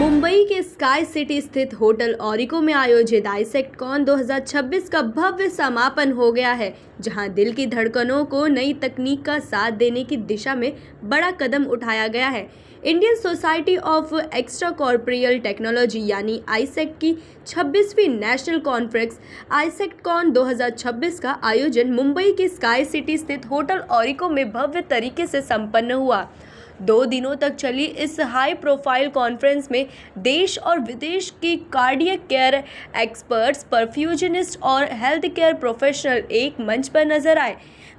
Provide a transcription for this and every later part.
मुंबई के sky city स्थित hotel ऑरिको में आयोजित आईसेक्टकॉन 2026 का भव्य समापन हो गया है, जहां दिल की धड़कनों को नई तकनीक का साथ देने की दिशा में बड़ा कदम उठाया गया है। Indian society of extra corporeal technology यानी आईसेक्ट की 26वीं नेशनल कॉन्फ्रेंस आईसेक्टकॉन 2026 का आयोजन मुंबई के स्काई सिटी स्थित होटल ऑरिको में भव्य तरीके से संपन्न हुआ। 2 दिनों तक चली इस हाई प्रोफाइल कॉन्फ्रेंस में देश और विदेश की कार्डियक केयर एक्सपर्ट्स, परफ्यूजनिस्ट और हेल्थ केयर प्रोफेशनल एक मंच पर नजर आए।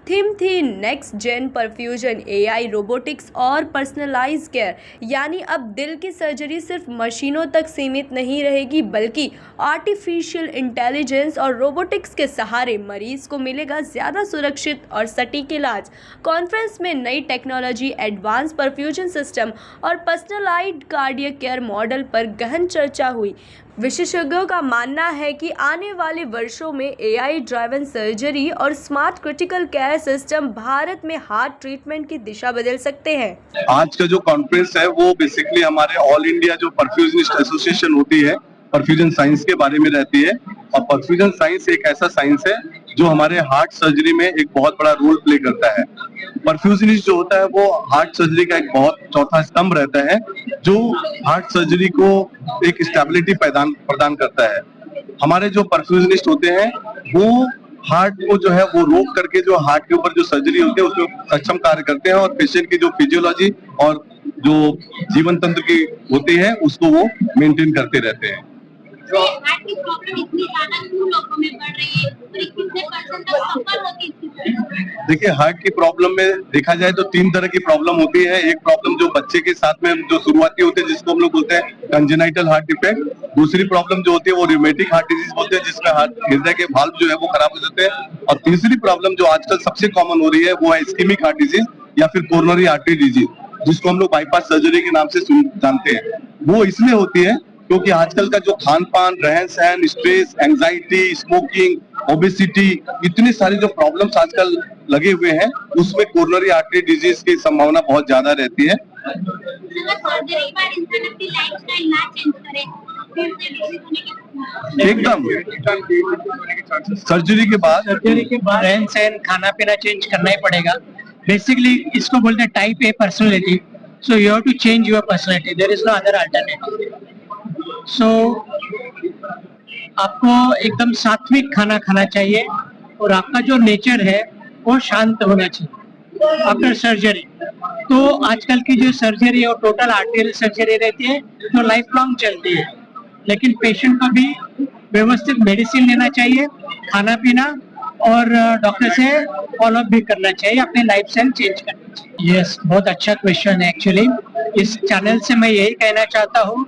थीम थी next gen perfusion, AI, robotics और पर्सनलाइज केयर, यानी अब दिल की सर्जरी सिर्फ मशीनों तक सीमित नहीं रहेगी, बल्कि आर्टिफिशियल इंटेलिजेंस और रोबोटिक्स के सहारे मरीज को मिलेगा ज़्यादा सुरक्षित और सटीक इलाज। कॉन्फ्रेंस में नई टेक्नोलॉजी, एडवांस परफ्यूजन सिस्टम और पर्सनलाइज्ड कार्डियक केयर मॉडल पर गहन चर्चा हुई। विशेषज्ञों का मानना है कि आने वाले वर्षों में एआई ड्राइवन सर्जरी और smart critical care system Bharat में हार्ट ट्रीटमेंट की दिशा बदल सकते हैं। आज का जो कॉन्फ्रेंस है वो बेसिकली हमारे ऑल इंडिया जो परफ्यूजनिस्ट एसोसिएशन होती है, परफ्यूजन साइंस के बारे में रहती है। और परफ्यूजन साइंस एक ऐसा साइंस है जो हमारे हार्ट सर्जरी में एक बहुत बड़ा रोल प्ले करता है। परफ्यूजनिस्ट जो होता है वो हार्ट सर्जरी का एक बहुत चौथा स्तंभ रहता है, जो हार्ट सर्जरी को एक स्टेबिलिटी प्रदान करता है। हमारे जो परफ्यूजनिस्ट होते हैं वो हार्ट को जो है वो रोक करके जो हार्ट के ऊपर जो सर्जरी होती है उसमें सक्षम कार्य करते हैं और पेशेंट की जो फिजियोलॉजी और जो जीवन तंत्र की होती है उसको वो मेंटेन करते रहते हैं। हार्ट की प्रॉब्लम इतनी ज्यादा क्यों लोगों में बढ़ रही है और कितने परसेंट तक सफर होती है? देखिए, हार्ट की प्रॉब्लम में देखा जाए तो 3 तरह की प्रॉब्लम होती है। एक प्रॉब्लम जो बच्चे के साथ में जो शुरुआती होते हैं जिसको हम लोग बोलते हैं कंजेनाइटल हार्ट डिफेक्ट। दूसरी प्रॉब्लम जो होती है वो रिमेटिक हार्ट डिजीज बोलते हैं, जिसमें हृदय के वाल्व जो है वो खराब हो जाते हैं। और तीसरी प्रॉब्लम जो आजकल सबसे कॉमन हो रही है वो है इस्केमिक हार्ट डिजीज या फिर कोरोनरी आर्टरी डिजीज, जिसको हम लोग बाईपास सर्जरी के नाम से जानते हैं। वो इसलिए होती है क्योंकि आजकल का जो खान पान, रहन सहन, स्ट्रेस, एंजाइटी, स्मोकिंग, ओबेसिटी, इतनी सारी जो प्रॉब्लम्स आजकल लगे हुए हैं उसमें कोरोनरी आर्टरी डिजीज की संभावना बहुत ज्यादा रहती है। एकदम सर्जरी के बाद रहन सहन, खाना पीना चेंज करना ही पड़ेगा। बेसिकली इसको बोलते हैं type A personality. So you have to change your personality, there is no other alternative. So आपको एकदम सात्विक खाना खाना चाहिए और आपका जो नेचर है वो शांत होना चाहिए आफ्टर सर्जरी। तो आजकल की जो सर्जरी और टोटल आर्टेरियल सर्जरी रहती है तो लाइफ लॉन्ग चलती है, लेकिन पेशेंट को भी व्यवस्थित मेडिसिन लेना चाहिए, खाना पीना और डॉक्टर से फॉलो अप भी करना चाहिए, अपनी लाइफ स्टाइल चेंज करना चाहिए। यस, बहुत अच्छा क्वेश्चन है। एक्चुअली इस चैनल से मैं यही कहना चाहता हूँ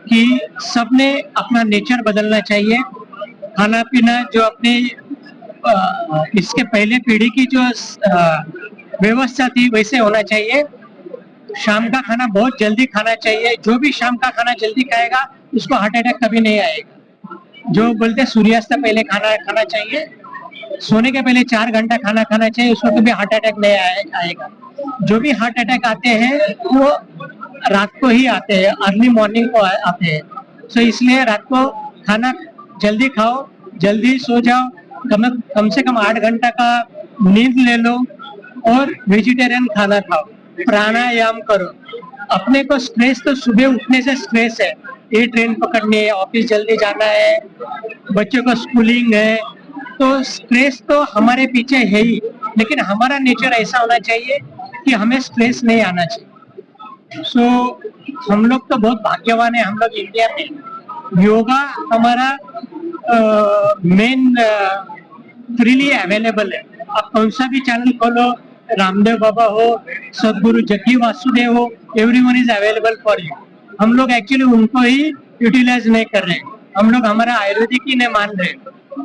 कि सबने अपना नेचर बदलना चाहिए। खाना पीना जो अपनी इसके पहले पीढ़ी की जो व्यवस्था थी वैसे होना चाहिए। शाम का खाना बहुत जल्दी खाना चाहिए। जो भी शाम का खाना जल्दी खाएगा उसको हार्ट अटैक कभी नहीं आएगा। जो बोलते हैं सूर्यास्त पहले खाना खाना चाहिए, सोने के पहले 4 घंटा खाना खाना चाहिए, उसको कभी हार्ट अटैक नहीं आएगा। जो भी हार्ट अटैक आते हैं वो रात को ही आते हैं, अर्ली मॉर्निंग को आते हैं। सो इसलिए रात को खाना जल्दी खाओ, जल्दी सो जाओ, कम से कम 8 घंटा का नींद ले लो और वेजिटेरियन खाना खाओ, प्राणायाम करो। अपने को स्ट्रेस तो सुबह उठने से स्ट्रेस है, ये ट्रेन पकड़नी है, ऑफिस जल्दी जाना है, बच्चों को स्कूलिंग है, तो स्ट्रेस तो हमारे पीछे है ही, लेकिन हमारा नेचर ऐसा होना चाहिए कि हमें स्ट्रेस नहीं आना चाहिए। सो हम लोग तो बहुत भाग्यवान है, हम लोग इंडिया में योगा हमारा मेन फ्रीली अवेलेबल है। आप कौन सा भी चैनल खोलो, रामदेव बाबा हो, सदगुरु जग्गी वासुदेव हो, everyone is available for you. हम लोग एक्चुअली उनको ही यूटिलाइज नहीं कर रहे, हम लोग हमारा आयुर्वेदिक ही नहीं मान रहे।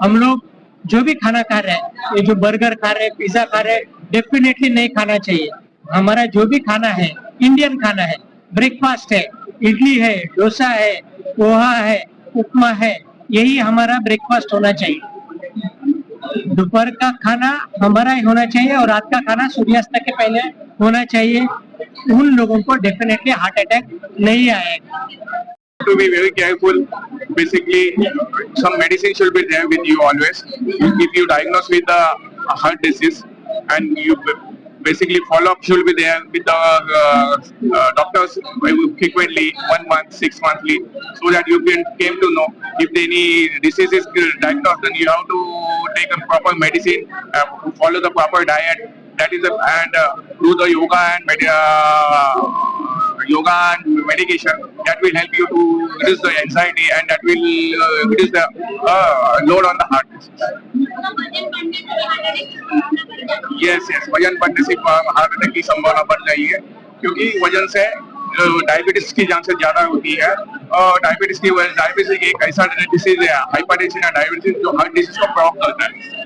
हम लोग जो भी खाना खा रहे हैं, ये जो बर्गर खा रहे हैं, पिज्जा खा रहे हैं, डेफिनेटली नहीं खाना चाहिए। हमारा जो भी खाना है इंडियन खाना है, ब्रेकफास्ट है, इडली है, डोसा है, पोहा है, उपमा है, यही हमारा ब्रेकफास्ट होना चाहिए। दोपहर का खाना हमारा ही होना चाहिए और रात का खाना सूर्यास्त के पहले होना चाहिए। उन लोगों को डेफिनेटली हार्ट अटैक नहीं आएगा। To be very careful. Basically, some medicine should be there with you always. If you diagnose with the heart disease, and you basically follow up should be there with the doctors frequently, 1 month, 6 monthly, so that you can came to know if any disease is diagnosed. Then you have to take a proper medicine, follow the proper diet. That is and do the yoga and medication. That will help you to reduce the anxiety, and that will reduce the load on the heart disease. Yes yes, वजन बढ़ने से heart attack की संभावना बढ़ रही है, क्योंकि वजन से डायबिटीज की चांसेस ज्यादा होती है। और डायबिटीज एक ऐसा डिसीज है, हाइपरटेंशन या डायबिटीज, जो हार्ट डिसीज को प्रॉक करता है।